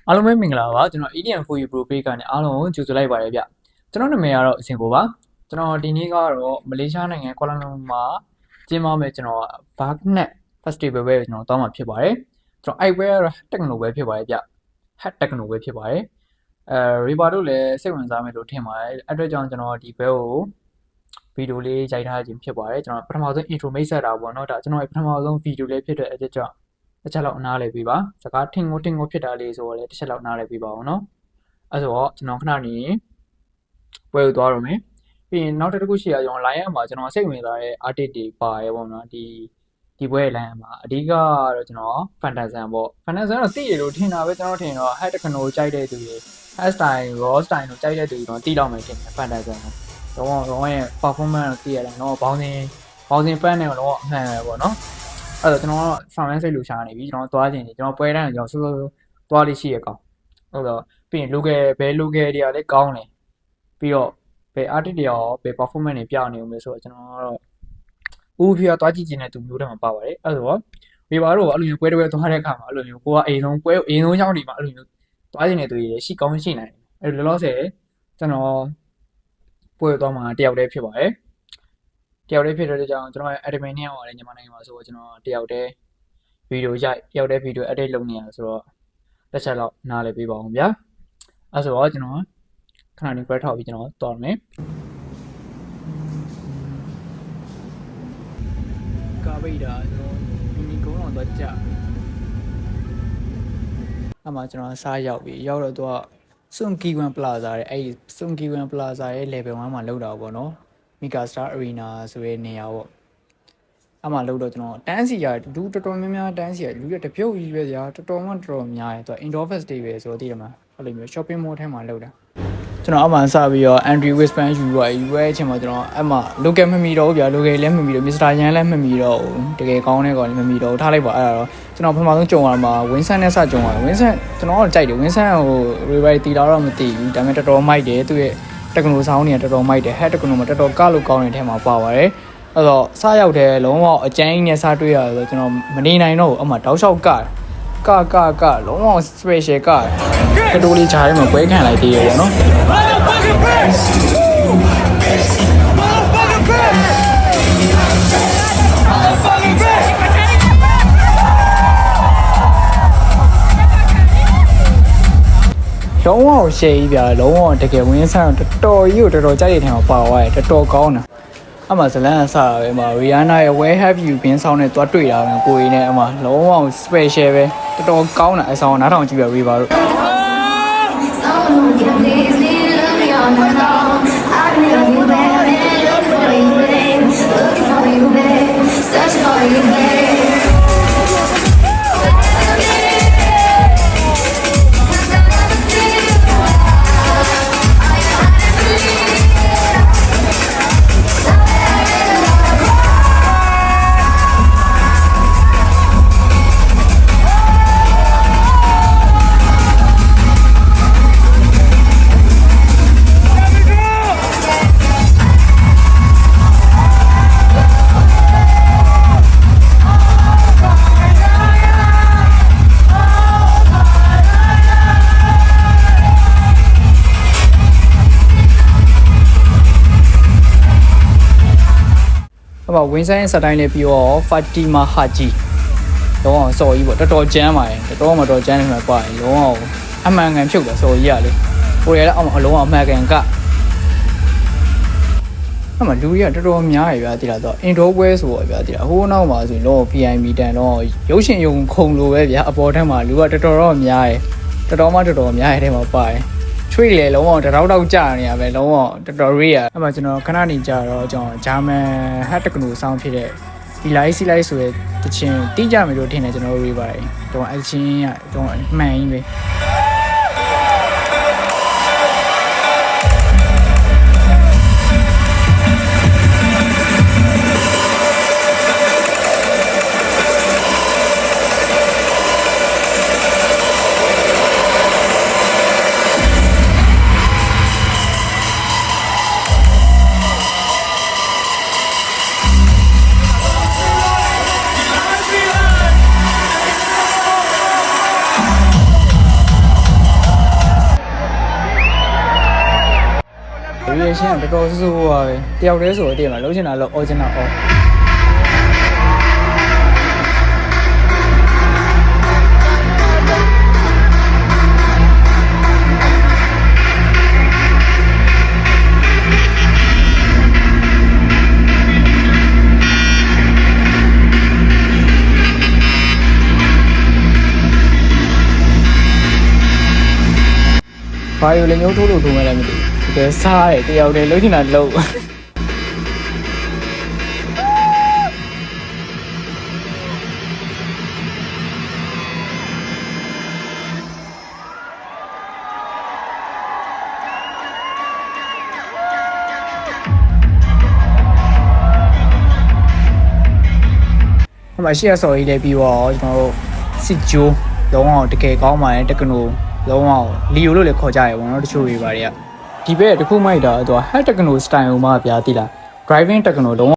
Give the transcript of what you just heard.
အားလုံးပဲမင်္ဂလာပါကျွန်တော် EDM for you pro page ကနေအားလုံးကိုကြိုဆိုလိုက်ပါတယ်ဗျကျွန်တော်နာမည်ကတော့အစင်ကိုပါကျွန်တော်ဒီနေ့ကတော့မလေးရှားနိုင်ငံကွာလာလမ်ပူမှာကျင်းပမဲ့ကျွန်တော် Bagnet Festival ပဲကျွန်တော်တောင်းမှာဖြစ်ပါတယ်ကျွန်တော်အဲ့ဘဲကတော့ techno ပဲဖြစ်ပါတယ်ဗျ hat techno ပဲဖြစ်ပါတယ်River တို့လည်းစိတ်ဝင်စားမယ်လို့ထင်ပါတယ်အဲ့အတွက်ကြောင့်ကျွန်တော်ဒီဘဲကိုဗီဒီယိုလေးရိုက်ထားခြင်းဖြစ်ပါတယ်ကျွန်တော်ပထမဆုံး intro မိတ်ဆက်တာပေါ့နော်ဒါကျွန်တော်ရဲ့ပထမဆုံးဗီဒီယိုလေးဖြစ်တဲ့အချက်ကြောင့်တစ်ချက်လောက်နားလည်ပေးပါစကားထင်ကိုဖြစ်တာလေးဆိုတော့လည်းတစ်ချက်လောက်နားလည်ပေးပါအောင်နော်အဲ့ဆိုတော့ကျွန်တော်ခဏနေပွဲကိုသွားတော့မယ်ပြီးရင်နောက်တစ်ခုရှိရအောင် line မှာကျွန်တော်စိတ်ဝင်စားတဲ့ artist တွေပါရပေါ့နော်ဒီပွဲ line မှာအဓိကကတော့ကျွန်တော် Fantasm ပေါ့ Fantasm တော့သိရလို့ထင်တာပဲကျွန်တော်ထင်တော့ head techno ကြိုက်တဲ့သူတွေ head style raw style ကိုကြိုက်တဲ့သူတွေတော့သိတော့မယ်ထင်တယ် Fantasm တော့ရဲ့ performance ကိုသိရတယ်နော်ဘောင်းစင် fan တွေတော့အမှန်ပဲပေါ့နော်အဲ့တော့ကျွန်တော်ကတော့ဆောင်ရမ်းစိတ်လူရှာနေပြီကျွန်တော်သွားခြင်းကျွန်တော်ပွဲတိုင်းကျွန်တော်စိုးသွားလေးရှိရကောင်ဟုတ်တော့ပြီးရင် local ဘယ် local တွေကလည်းကောင်းတယ်ပြီးတော့ဘယ် artist တွေရောဘယ် performance တွေပြနေဦးမယ်ဆိုတော့ကျွန်တော်ကတော့ဦးဖေကသွားကြည့်ခြင်းတဲ့သူမျိုးတွေမှာပါပါတယ်အဲ့ဆိုတော့ဝေပါတော့အဲ့လိုမျိုးပွဲတွေသွားတဲ့အခါမှာအဲ့လိုမျိုးကိုကအိမ်ဆုံးချောင်းတွေမှာအဲ့လိုမျိုးသွားခြင်းတဲ့သူတွေရှိကောင်းရှိနိုင်တယ်အဲ့လိုလောလောဆယ်ကျွန်တော်ပွဲသွားမှာတယောက်တည်းဖြစ်ပါတယ်တယောက်တည်းဖြစ်တဲ့ကြောင့်ကျွန်တော်ရဲ့ admin နဲ့ဟောလည်းညီမနိုင်ငံမှာဆိုတော့ကျွန်တော်တယောက်တည်းဗီဒီယိုရိုက်တယောက်တည်းဗီဒီယို edit လုပ်နေရဆိုတော့တစ်ချက်လောက်နားလည်ပေးပါအောင်ဗျာအဲ့ဆိုတော့ကျွန်တော်ခဏလေး break ထောက်ပြီးကျွန်တော်သွားမယ်ကာပိတ်တာကျွန်တော်မီနီကုန်းအောင်သွားကြအဲ့မှာကျွန်တော်စားရောက်ပြီရောက်တော့သူကစွန်ကီဂွမ်ပလာဇာရဲ့အဲ့စွန်ကီဂွမ်ပလာဇာရဲ့ level 1မှာလောက်တာပေါ့နော်မီဂါစတာအရီနာဆိုတဲ့နေရာပေါ့အမှလောက်တော့ကျွန်တော်တန်းစီရလူတော်တော်များများတန်းစီရလူရတပြုတ်ကြီးပဲကြာတော်တော်များတယ်သူက indoor fest တွေပဲဆိုတော့သိတယ်မလားအဲ့လိုမျိုး shopping mall ထဲမှာလောက်တာကျွန်တော်အမှစပြီးတော့ Andrew Wispan ယူရအချိန်မှာကျွန်တော်အမှ local မမီတော့ဘူးဗျာ local လည်းမမီတော့ Mr. Yan လည်းမမီတော့တကယ်ကောင်းတဲ့ကောင်လည်းမမီတော့ထားလိုက်ပါအဲ့ဒါတော့ကျွန်တော်ပထမဆုံးကြုံရမှာ Winsan နဲ့စကြုံရတယ် Winsan ကျွန်တော်တော့ကြိုက်တယ် Winsan ဟို River တီလာတော့မသိဘူးဒါပေမဲ့တော်တော်မိုက်တယ်သူရဲ့ techno sound တွေကတော်တော်မိုက်တယ် head techno မှာတော်တော်ကလို့ကောင်းတဲ့ထဲမှာပါပါတယ်အဲ့တော့စားရောက်တယ်လုံးဝအကျန်းကြီးနဲ့စားတွေ့ရဆိုကျွန်တော်မနေနိုင်တော့ဘူးအမှတောက်လျှောက်ကလုံးဝ special ကတိုးလေးချားထဲမှာပွဲခံလိုက်သေးရပေါ့နော်လုံးဝရှယ်ကြီးပြလုံးဝတကယ်ဝင်းဆန်းတော်တော်ကြီးကိုတော်တော်ကြိုက်တဲ့ထဲမှာပါသွားတယ်တော်တော်ကောင်းတာအမှဇလန်အစားပဲမှာ Rihanna ရဲ့ Where Have You Been ဆောင်းနဲ့သွားတွေ့တာပဲကိုကြီးနဲ့အမှလုံးဝ special ပဲတော်တော်ကောင်းတာအဆောင်နားထောင်ကြည့်ပြပေးပါတို့ဝင်းဆိုင်ရဲ့စတိုင်းလေးပြီးတော့ Fatima Haji လုံးဝစော်ကြီးပေါ့တော်တော်ကျန်းပါတယ်တော်တော်ကျန်းနေမှာပါတယ်လုံးဝအမှန်ကန်ဖြုတ်တာစော်ကြီးရလေဟိုရလည်းအလုံးဝအမှန်ကန်ကအမှလူကြီးကတော်တော်များရဗျာတိလာတော့ indoor ပွဲဆိုတော့ဗျာတိလာဟိုနောက်မှာဆိုရင်လုံးဝ VIP တန်တော့ရုပ်ရှင်ရုံခုံလိုပဲဗျာအပေါ်ထက်မှာလူကတော်တော်များရတော်တော်များရတဲ့မှာပါတယ်ချွေးလေလုံးဝတောက်ကြာနေရပဲလုံးဝတော်တော်ရေးရအဲ့မှာကျွန်တော်ခဏနေကြတော့ကျွန်တော်ဂျာမန် head techno sound ဖြစ်တဲ့ဒီ live စီလိုက်ဆိုတဲ့တခြင်းတိကျမယ်လို့ထင်တယ်ကျွန်တော်ရေးပါတယ်တော့အချင်းကတော့မှန်ကြီးပဲ reaction ကတော်တော်ဆိုးပါပဲတယောက်တည်းဆိုတော့တည်းမှာလုံးချင်တာလို့ original အော်ဘာလို့လဲမျိုးထိုးလို့ထိုးမှလည်းမသိဘူးတကယ်စားတယ်တယောက်တည်းလုံးချင်တာလို့အမရှိရစော်ကြီးလည်းပြီးတော့ကျွန်တော်တို့စစ်ဂျိုးလုံးအောင်တကယ်ကောင်းပါတယ်တက္ကနိုလုံးအောင်လီယိုလို့လည်းခေါ်ကြရပေါ့နော်တချို့တွေပါတွေကဒီဘက်တစ်ခုမိုက်တာသူက head techno style ကိုမှပြသိလား driving techno လုံး